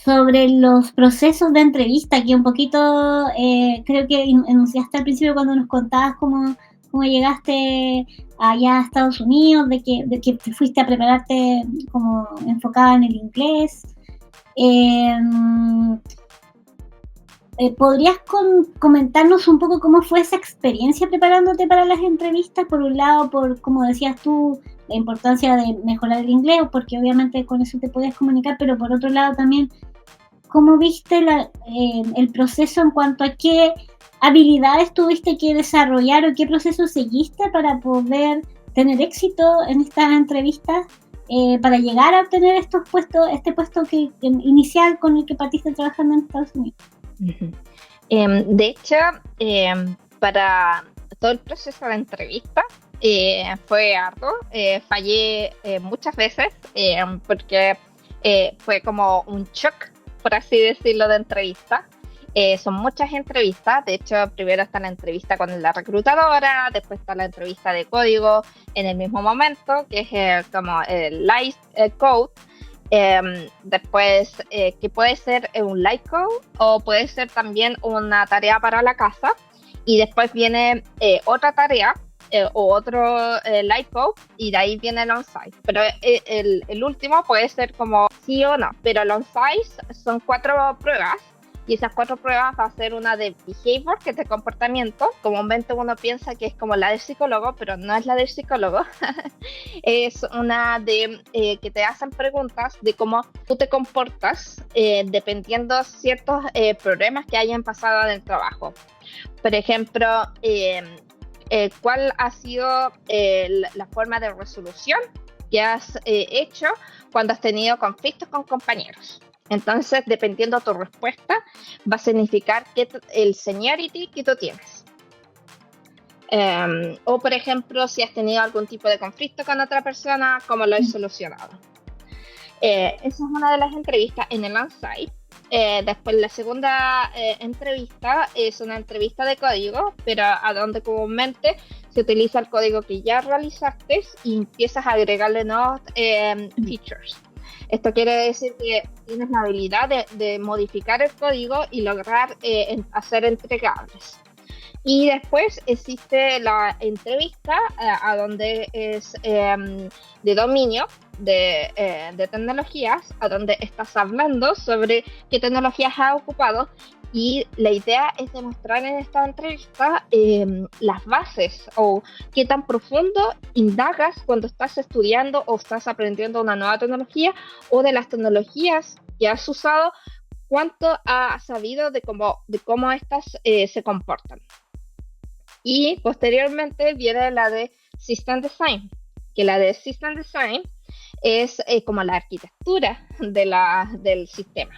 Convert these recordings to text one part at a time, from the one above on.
sobre los procesos de entrevista, que un poquito creo que enunciaste al principio cuando nos contabas cómo llegaste allá a Estados Unidos, de que te fuiste a prepararte como enfocada en el inglés. Eh, ¿Podrías comentarnos un poco cómo fue esa experiencia preparándote para las entrevistas? Por un lado, por, como decías tú, la importancia de mejorar el inglés, porque obviamente con eso te podías comunicar, pero por otro lado también, ¿cómo viste el proceso en cuanto a qué habilidades tuviste que desarrollar o qué proceso seguiste para poder tener éxito en estas entrevistas, para llegar a obtener estos puestos, este puesto inicial con el que partiste trabajando en Estados Unidos? Uh-huh. De hecho, para todo el proceso de entrevista fue arduo. Fallé muchas veces porque fue como un shock, por así decirlo, de entrevista. Son muchas entrevistas. De hecho, primero está la entrevista con la reclutadora, después está la entrevista de código en el mismo momento, que es como el live code. Después, que puede ser un live code o puede ser también una tarea para la casa. Y después viene otra tarea o otro live code, y de ahí viene el on-site. Pero el último puede ser como sí o no. Pero el on-site son 4 pruebas. Y esas 4 pruebas va a ser una de behavior, que es de comportamiento. Comúnmente uno piensa que es como la del psicólogo, pero no es la del psicólogo. Es una de que te hacen preguntas de cómo tú te comportas dependiendo ciertos problemas que hayan pasado en el trabajo. Por ejemplo, ¿cuál ha sido la forma de resolución que has hecho cuando has tenido conflictos con compañeros? Entonces, dependiendo de tu respuesta, va a significar el seniority que tú tienes. O, por ejemplo, si has tenido algún tipo de conflicto con otra persona, ¿cómo lo has solucionado? Esa es una de las entrevistas en el on-site. Después, la segunda entrevista es una entrevista de código, pero a donde comúnmente se utiliza el código que ya realizaste y empiezas a agregarle nuevos features. Esto quiere decir que tienes la habilidad de modificar el código y lograr hacer entregables. Y después existe la entrevista a donde es de dominio de tecnologías, a donde estás hablando sobre qué tecnologías has ocupado. Y la idea es demostrar en esta entrevista las bases o qué tan profundo indagas cuando estás estudiando o estás aprendiendo una nueva tecnología, o de las tecnologías que has usado, cuánto has sabido de cómo estas se comportan. Y posteriormente viene la de System Design, que la de System Design es como la arquitectura del sistema.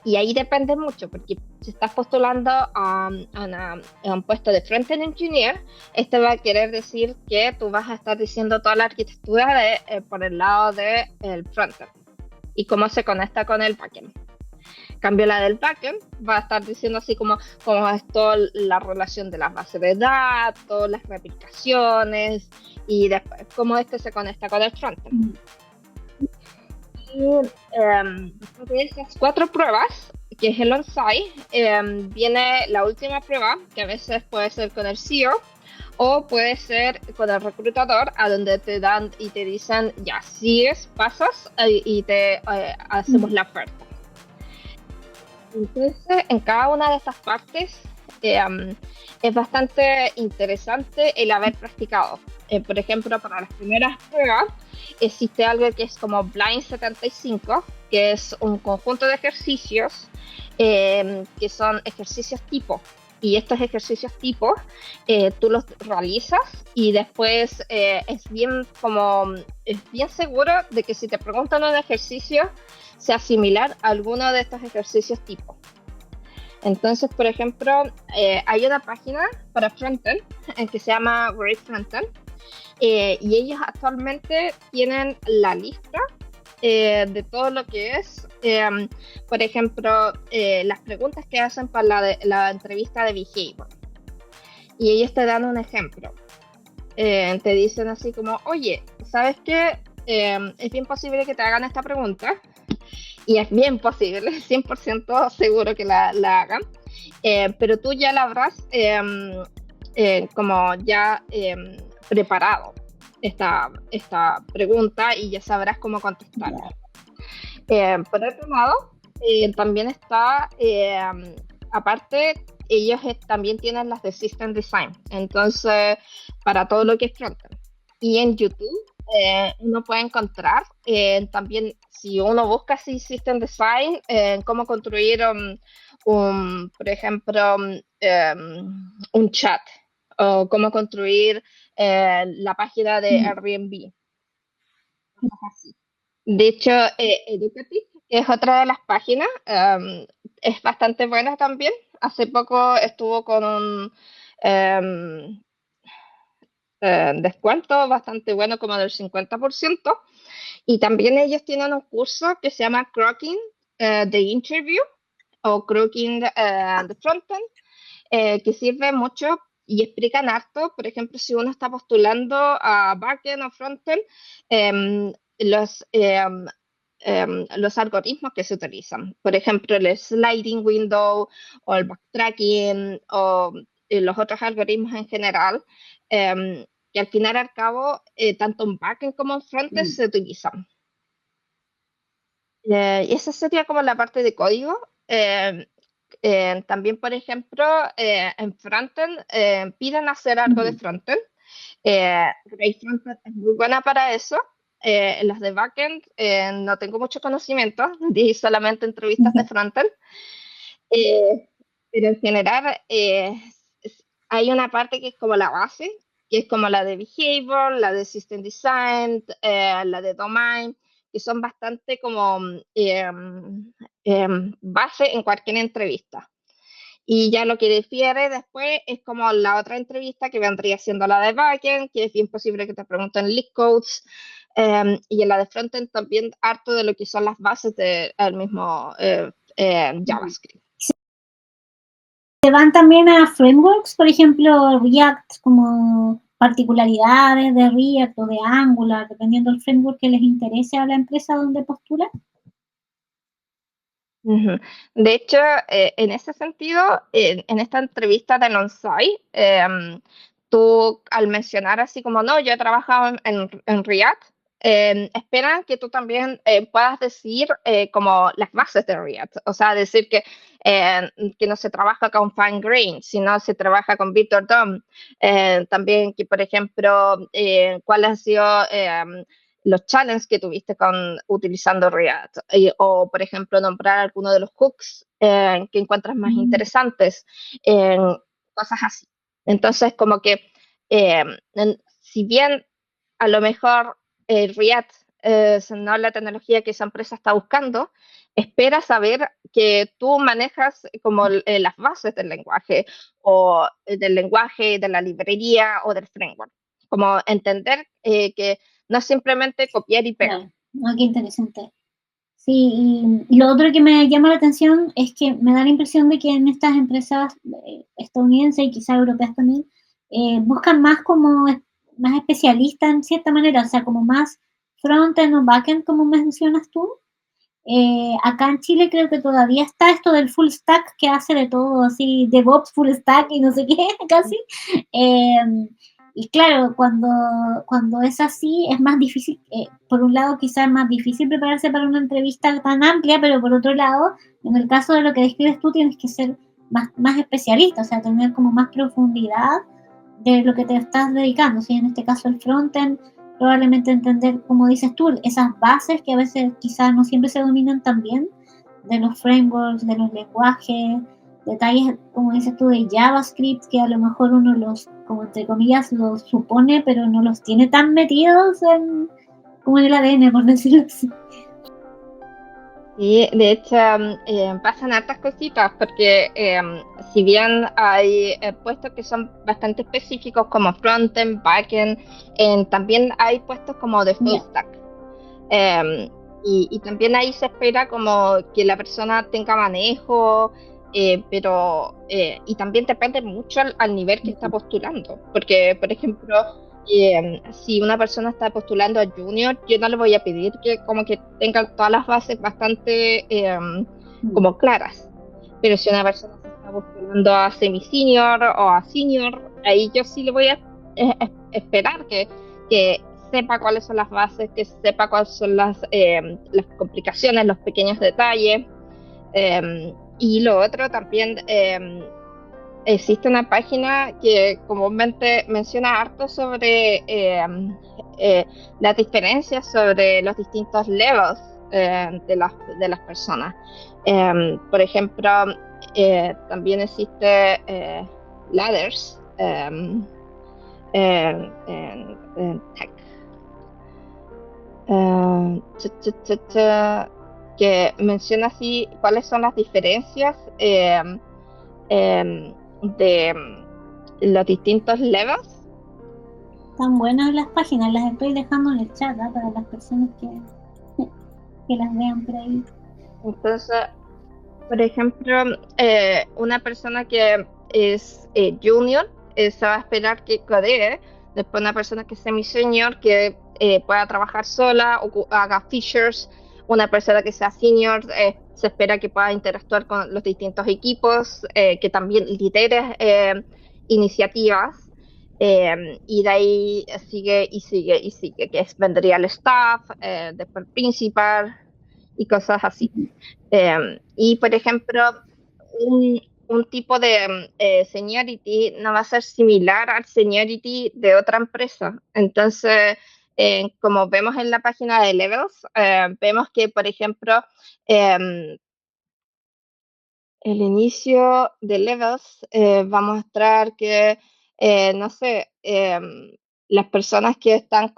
Y ahí depende mucho, porque si estás postulando a un puesto de Front-End Engineer, este va a querer decir que tú vas a estar diciendo toda la arquitectura por el lado del frontend y cómo se conecta con el backend. Cambio la del backend, va a estar diciendo así como es toda la relación de las bases de datos, las replicaciones, y después cómo se conecta con el frontend. Y después de esas 4 pruebas, que es el on-site, viene la última prueba, que a veces puede ser con el CEO o puede ser con el reclutador, a donde te dan y te dicen, ya, sigues, pasas y te hacemos la oferta. Entonces, en cada una de estas partes es bastante interesante el haber practicado. Por ejemplo, para las primeras pruebas existe algo que es como Blind 75, que es un conjunto de ejercicios que son ejercicios tipo. Y estos ejercicios tipo tú los realizas y después es bien seguro de que si te preguntan un ejercicio sea similar a alguno de estos ejercicios tipo. Entonces, por ejemplo, hay una página para frontend que se llama Great Frontend, y ellos actualmente tienen la lista de todo lo que es, por ejemplo, las preguntas que hacen para la entrevista de behavior. Y ellos te dan un ejemplo. Te dicen así como, oye, ¿sabes qué? Es bien posible que te hagan esta pregunta. y es bien posible, 100% seguro que la hagan, pero tú ya la habrás como ya preparado esta pregunta y ya sabrás cómo contestarla. Por otro lado, también está, aparte, ellos también tienen las de System Design, entonces, para todo lo que es frontend. Y en YouTube uno puede encontrar también, si uno busca así System Design, cómo construir por ejemplo, un chat, o cómo construir la página de Airbnb. Cosas así. De hecho, Educative, que es otra de las páginas, es bastante buena también. Hace poco estuvo con un em, descuento bastante bueno, como del 50%. Y también ellos tienen un curso que se llama Cracking the Interview o Cracking the Frontend, que sirve mucho y explican harto. Por ejemplo, si uno está postulando a backend o frontend, los algoritmos que se utilizan. Por ejemplo, el sliding window o el backtracking o los otros algoritmos en general, que al final y al cabo, tanto en backend como en frontend se utilizan. Y esa sería como la parte de código. También, por ejemplo, en frontend piden hacer algo de frontend. Ray Frontend es muy buena para eso. En las de backend no tengo mucho conocimiento, di solamente entrevistas de frontend. Pero en general hay una parte que es como la base, que es como la de behavior, la de system design, la de domain, que son bastante como base en cualquier entrevista. Y ya lo que difiere después es como la otra entrevista que vendría siendo la de backend, que es bien posible que te pregunten leak codes, y en la de frontend también harto de lo que son las bases del mismo JavaScript. Se van también a frameworks, por ejemplo, React, como particularidades de React o de Angular, dependiendo del framework que les interese a la empresa donde postulan. De hecho, en ese sentido, en esta entrevista de on-site, tú al mencionar así como, no, yo he trabajado en React, esperan que tú también puedas decir como las bases de React, o sea, decir que no se trabaja con fine grain, sino se trabaja con Victor DOM. También que, por ejemplo, cuáles han sido los challenges que tuviste utilizando React, o por ejemplo nombrar alguno de los hooks que encuentras más interesantes, cosas así. Entonces, como que si bien a lo mejor React no es la tecnología que esa empresa está buscando, espera saber que tú manejas como las bases del lenguaje, o del lenguaje, de la librería o del framework. Como entender que no es simplemente copiar y pegar. Claro. Qué interesante. Sí, y lo otro que me llama la atención es que me da la impresión de que en estas empresas estadounidenses y quizás europeas también, buscan más como más especialistas en cierta manera, o sea, como más frontend o backend, como mencionas tú. Acá en Chile creo que todavía está esto del full stack que hace de todo, así, DevOps, full stack y no sé qué, casi. Y claro, cuando es así, es más difícil, por un lado quizás es más difícil prepararse para una entrevista tan amplia, pero por otro lado, en el caso de lo que describes tú, tienes que ser más especialista, o sea, tener como más profundidad de lo que te estás dedicando, ¿sí? En este caso el frontend, probablemente entender, como dices tú, esas bases que a veces quizás no siempre se dominan tan bien, de los frameworks, de los lenguajes, detalles, como dices tú, de JavaScript, que a lo mejor uno los, como entre comillas, los supone, pero no los tiene tan metidos como en el ADN, por decirlo así. Sí, de hecho pasan hartas cositas porque si bien hay puestos que son bastante específicos como frontend, backend, también hay puestos como de full stack. Y también ahí se espera como que la persona tenga manejo, pero y también depende mucho al nivel que está postulando, porque por ejemplo Si una persona está postulando a junior, yo no le voy a pedir que como que tenga todas las bases bastante como claras. Pero si una persona se está postulando a semi-senior o a senior, ahí yo sí le voy a esperar que sepa cuáles son las bases, que sepa cuáles son las complicaciones, los pequeños detalles. Y lo otro también, existe una página que comúnmente menciona harto sobre las diferencias sobre los distintos levels de las personas. Por ejemplo, también existe ladders en tech. Que menciona así cuáles son las diferencias de los distintos levels. Tan buenas las páginas, las estoy dejando en el chat, ¿eh? Para las personas que las vean por ahí. Entonces, por ejemplo, una persona que es junior se va a esperar que codee. Después una persona que es semi-senior que pueda trabajar sola o haga features. Una persona que sea senior se espera que pueda interactuar con los distintos equipos, que también lidere iniciativas. Y de ahí sigue y sigue y sigue, vendría el staff, después el principal y cosas así. Y por ejemplo, un tipo de seniority no va a ser similar al seniority de otra empresa. Entonces, como vemos en la página de Levels, vemos que, por ejemplo, el inicio de Levels va a mostrar que, no sé, las personas que están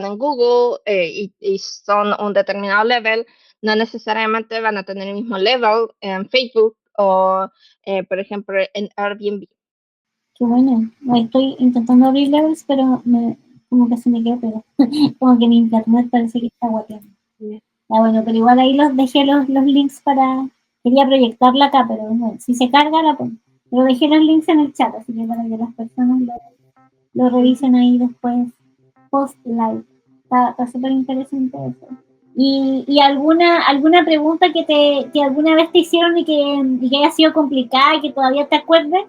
en Google y son un determinado level, no necesariamente van a tener el mismo level en Facebook o, por ejemplo, en Airbnb. Qué bueno. Estoy intentando abrir Levels, pero como que se me quedó pero como que mi internet parece que está guateando. Bueno, pero igual ahí los dejé los links para... Quería proyectarla acá, pero bueno, si se carga la pongo. Pero dejé los links en el chat, así que para que las personas lo revisen ahí después, post live. Está súper interesante eso. ¿Y alguna pregunta que alguna vez te hicieron y que haya sido complicada y que todavía te acuerdes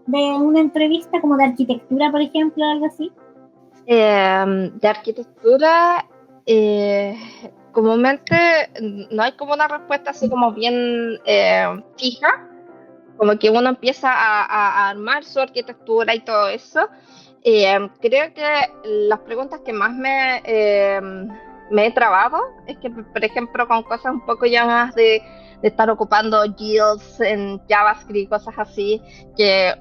de una entrevista, como de arquitectura, por ejemplo, algo así? De arquitectura, comúnmente no hay como una respuesta así como bien fija, como que uno empieza a armar su arquitectura y todo eso. Creo que las preguntas que más me he trabado es que, por ejemplo, con cosas un poco ya más de estar ocupando guilds en JavaScript y cosas así, que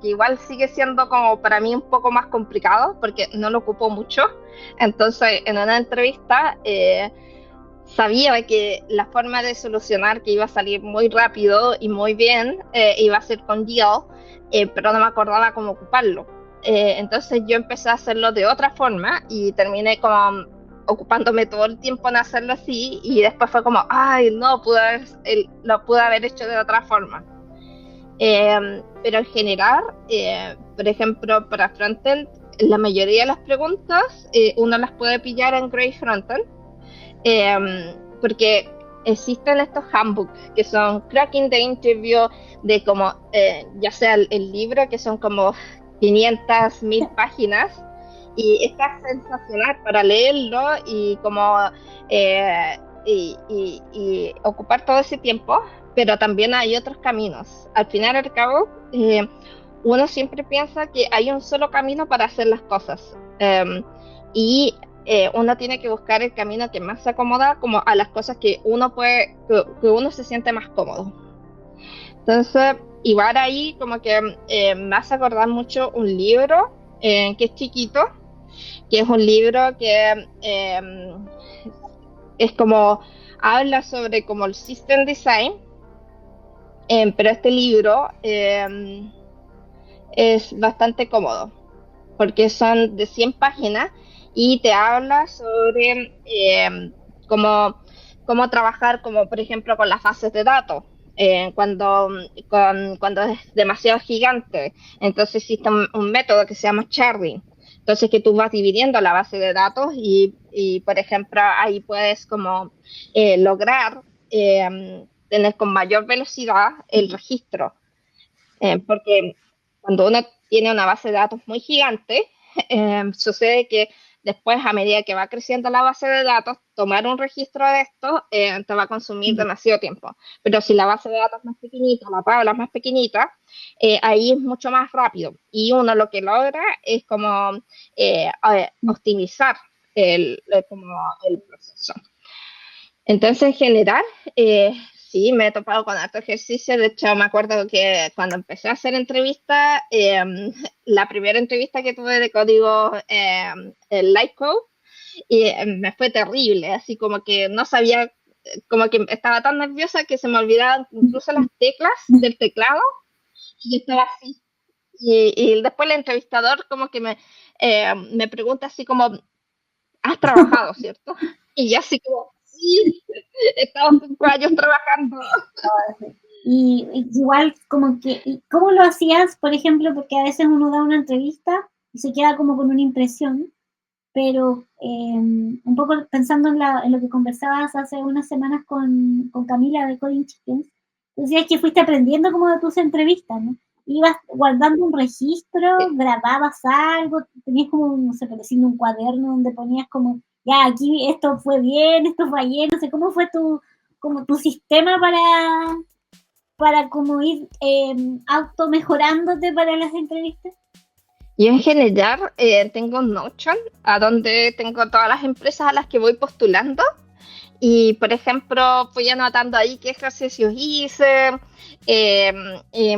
igual sigue siendo como para mí un poco más complicado porque no lo ocupo mucho. Entonces, en una entrevista sabía que la forma de solucionar que iba a salir muy rápido y muy bien iba a ser con GIL, pero no me acordaba cómo ocuparlo. Entonces yo empecé a hacerlo de otra forma y terminé como ocupándome todo el tiempo en hacerlo así y después fue como, ay, no, lo pude haber hecho de otra forma. Pero en general, por ejemplo, para frontend, la mayoría de las preguntas uno las puede pillar en Gray Frontend, porque existen estos handbooks que son Cracking the Interview, de como, ya sea el libro, que son como 500.000 páginas, y está sensacional para leerlo y como y ocupar todo ese tiempo, pero también hay otros caminos. Al final y al cabo, uno siempre piensa que hay un solo camino para hacer las cosas. Y uno tiene que buscar el camino que más se acomoda como a las cosas que que uno se siente más cómodo. Entonces, igual ahí como que me hace acordar mucho un libro que es chiquito, que es un libro que es como, habla sobre como el system design, pero este libro es bastante cómodo, porque son de 100 páginas y te habla sobre cómo trabajar, como por ejemplo con las bases de datos. cuando es demasiado gigante. Entonces existe un método que se llama sharing. Entonces que tú vas dividiendo la base de datos y por ejemplo, ahí puedes como lograr tener con mayor velocidad el registro. Porque cuando uno tiene una base de datos muy gigante, sucede que después, a medida que va creciendo la base de datos, tomar un registro de esto te va a consumir demasiado tiempo. Pero si la base de datos es más pequeñita, la tabla es más pequeñita, ahí es mucho más rápido. Y uno lo que logra es como optimizar como el proceso. Entonces, en general, sí, me he topado con harto ejercicio. De hecho, me acuerdo que cuando empecé a hacer entrevistas, la primera entrevista que tuve de código, el Light Code, me fue terrible. Así como que no sabía, como que estaba tan nerviosa que se me olvidaban incluso las teclas del teclado y yo estaba así. Y después el entrevistador como que me pregunta así como, ¿has trabajado, cierto? Y yo así como, sí, he estado 5 años trabajando. Y igual como que, ¿cómo lo hacías, por ejemplo? Porque a veces uno da una entrevista y se queda como con una impresión, pero un poco pensando en lo que conversabas hace unas semanas con Camila de Coding Chickens, decías que fuiste aprendiendo como de tus entrevistas, ¿no? Ibas guardando un registro, grababas algo, tenías como, no sé, por decirlo, un cuaderno donde ponías como, ya, aquí esto fue bien, esto fallé, no sé, ¿cómo fue como tu sistema para como ir auto mejorándote para las entrevistas? Yo en general tengo un Notion a donde tengo todas las empresas a las que voy postulando y por ejemplo fui anotando ahí qué ejercicios hice,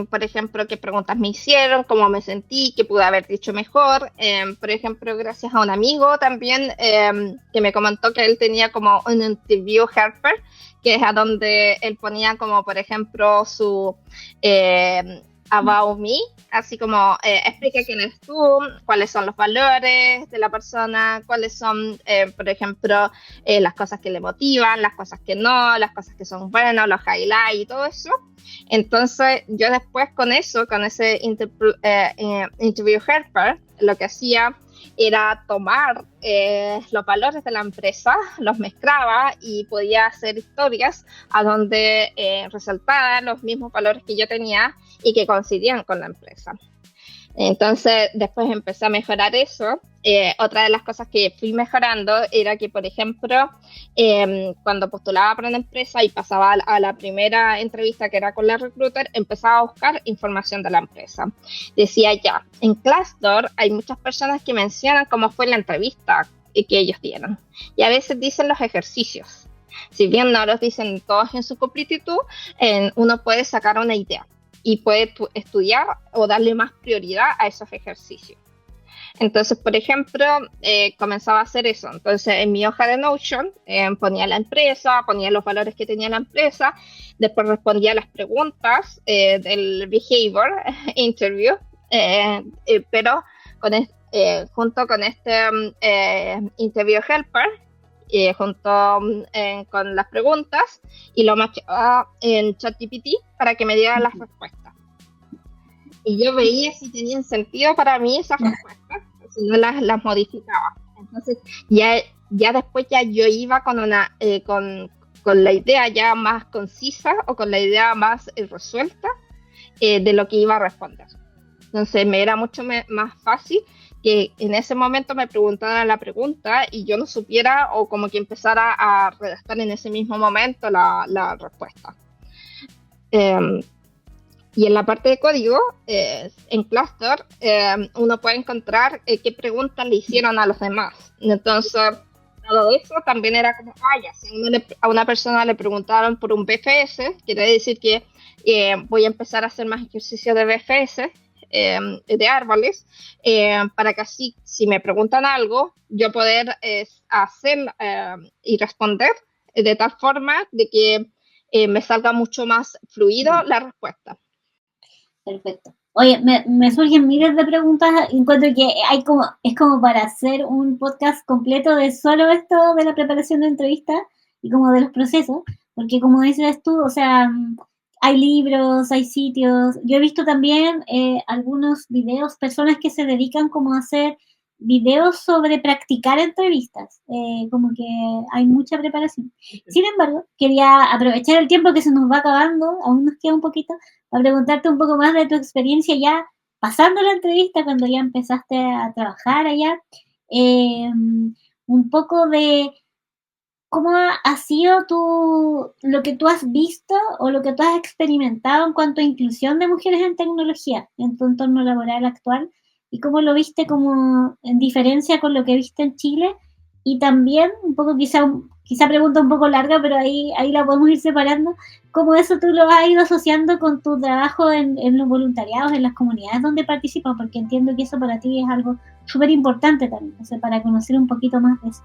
por ejemplo qué preguntas me hicieron, cómo me sentí, qué pude haber dicho mejor. Por ejemplo, gracias a un amigo también que me comentó que él tenía como un interview helper, que es a donde él ponía como por ejemplo su about me, así como explica quién eres tú, cuáles son los valores de la persona, cuáles son, por ejemplo, las cosas que le motivan, las cosas que no, las cosas que son buenas, los highlights y todo eso. Entonces, yo después con eso, con ese interview helper, lo que hacía era tomar los valores de la empresa, los mezclaba y podía hacer historias a donde resaltaban los mismos valores que yo tenía y que coincidían con la empresa. Entonces, después empecé a mejorar eso. Otra de las cosas que fui mejorando era que, por ejemplo, cuando postulaba para una empresa y pasaba a la primera entrevista que era con la recruiter, empezaba a buscar información de la empresa. Decía ya, en Glassdoor hay muchas personas que mencionan cómo fue la entrevista que ellos dieron. Y a veces dicen los ejercicios. Si bien no los dicen todos en su completitud, uno puede sacar una idea y puede estudiar o darle más prioridad a esos ejercicios. Entonces, por ejemplo, comenzaba a hacer eso. Entonces, en mi hoja de Notion ponía la empresa, ponía los valores que tenía la empresa, después respondía a las preguntas del behavior interview, pero junto con este interview helper, junto con las preguntas, y lo machaba en ChatGPT para que me diera las respuestas. Y yo veía si tenían sentido para mí esas respuestas, si no las modificaba. Entonces, ya después ya yo iba con con la idea ya más concisa o con la idea más resuelta de lo que iba a responder. Entonces, me era mucho más fácil que en ese momento me preguntaran la pregunta y yo no supiera o como que empezara a redactar en ese mismo momento la respuesta. Y en la parte de código, en Glassdoor, uno puede encontrar qué preguntas le hicieron a los demás. Entonces, todo eso también era como, ya, si a una persona le preguntaron por un BFS, quiere decir que voy a empezar a hacer más ejercicios de BFS, de árboles, para que así, si me preguntan algo, yo poder hacer y responder de tal forma de que me salga mucho más fluido la respuesta. Perfecto. Oye, me surgen miles de preguntas. Encuentro que es como para hacer un podcast completo de solo esto de la preparación de entrevistas y como de los procesos, porque como dices tú, o sea, hay libros, hay sitios. Yo he visto también algunos videos, personas que se dedican como a hacer videos sobre practicar entrevistas, como que hay mucha preparación. Sin embargo, quería aprovechar el tiempo que se nos va acabando, aún nos queda un poquito, para preguntarte un poco más de tu experiencia ya pasando la entrevista, cuando ya empezaste a trabajar allá, un poco de ¿cómo ha sido lo que tú has visto o lo que tú has experimentado en cuanto a inclusión de mujeres en tecnología en tu entorno laboral actual? ¿Y cómo lo viste como en diferencia con lo que viste en Chile? Y también, un poco quizá pregunta un poco larga, pero ahí la podemos ir separando, ¿cómo eso tú lo has ido asociando con tu trabajo en los voluntariados, en las comunidades donde participas? Porque entiendo que eso para ti es algo súper importante también, o sea, para conocer un poquito más de eso.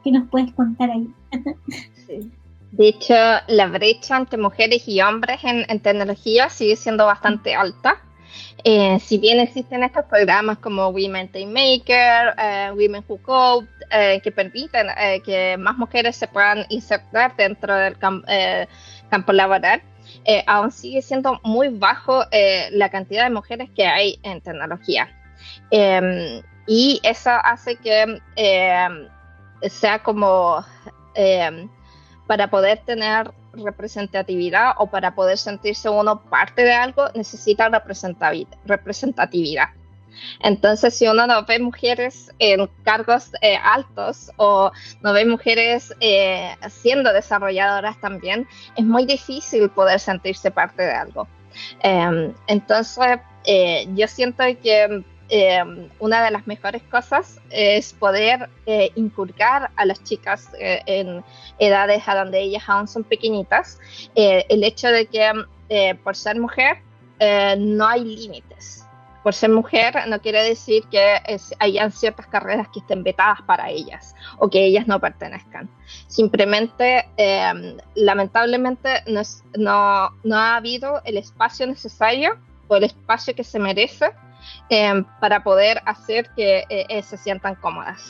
¿Qué nos puedes contar ahí? Sí. De hecho, la brecha entre mujeres y hombres en tecnología sigue siendo bastante alta. Si bien existen estos programas como Women Time Maker, Women Who Code, que permiten que más mujeres se puedan insertar dentro del campo laboral, aún sigue siendo muy bajo la cantidad de mujeres que hay en tecnología. Y eso hace que sea como para poder tener representatividad o para poder sentirse uno parte de algo, necesita representatividad. Entonces, si uno no ve mujeres en cargos altos o no ve mujeres siendo desarrolladoras también, es muy difícil poder sentirse parte de algo. Entonces, yo siento que una de las mejores cosas es poder inculcar a las chicas en edades a donde ellas aún son pequeñitas el hecho de que por ser mujer no hay límites. Por ser mujer no quiere decir que hayan ciertas carreras que estén vetadas para ellas o que ellas no pertenezcan. Simplemente, lamentablemente, no ha habido el espacio necesario o el espacio que se merece para poder hacer que se sientan cómodas.